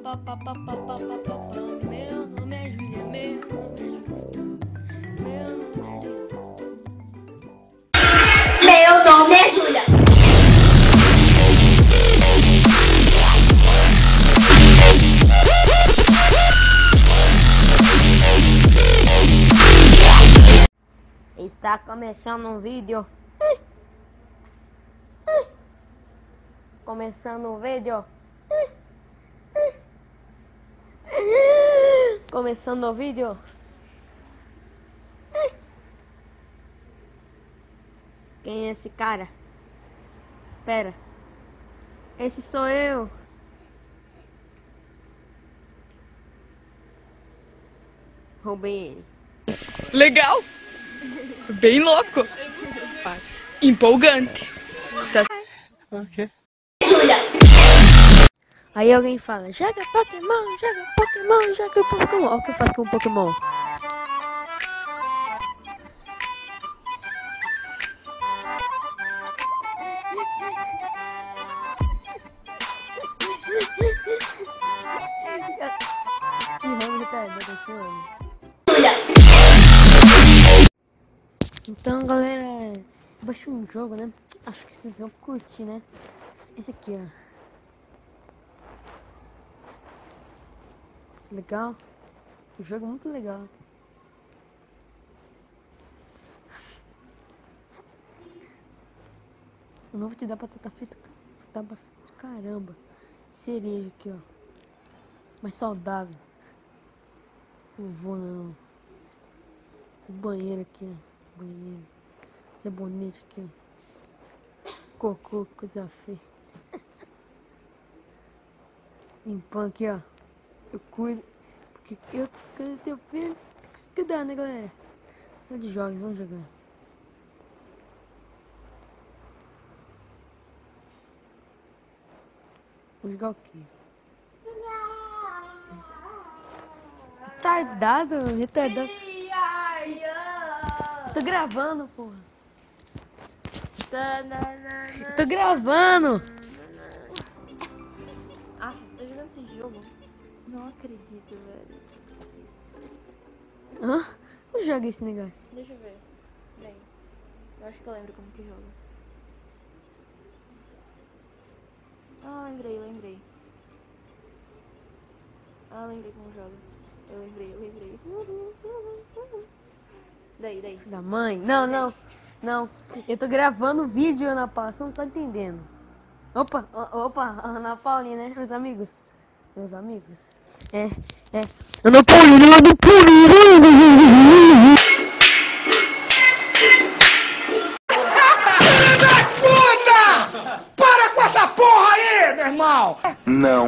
Meu nome é Júlia, meu nome é Júlia. Meu nome é Júlia. Está começando um vídeo. Começando um vídeo. Começando o vídeo. Quem é esse cara? Pera. Esse sou eu. Roubei ele. Legal. Bem louco. Empolgante. Tá... Ok. Júlia. Aí alguém fala, joga Pokémon, joga Pokémon, joga Pokémon. Olha o que eu faço com o Pokémon. Que ramo de cara, Júlia. Então, galera, baixei um jogo, né? Acho que vocês vão curtir, né? Esse aqui, ó. Legal. O jogo é muito legal. Eu não vou te dar batata frita. Caramba. Cereja aqui, ó. Mais saudável. Não vou, não. O banheiro aqui, ó. Banheiro. Sabonete aqui, ó. Cocô, coisa feia. Limpando aqui, ó. Eu cuido. Porque eu tenho filho. Tem que se cuidar, né, galera? É de jogos, vamos jogar. Vou jogar o quê? Retardado. Tô gravando, porra. Tô gravando. Ah, você tá jogando esse jogo? Não acredito, velho. Hã? Como joga esse negócio? Deixa eu ver. Bem, eu acho que eu lembro como que joga. Ah, lembrei. Ah, lembrei como joga. Eu lembrei. Daí. Da mãe? Não. Eu tô gravando vídeo, Ana Paula. Você não tá entendendo. Opa, Ana Paulinha, né? Meus amigos. É. Ana Paulinha. Puta! Para com essa porra aí, meu irmão! Não.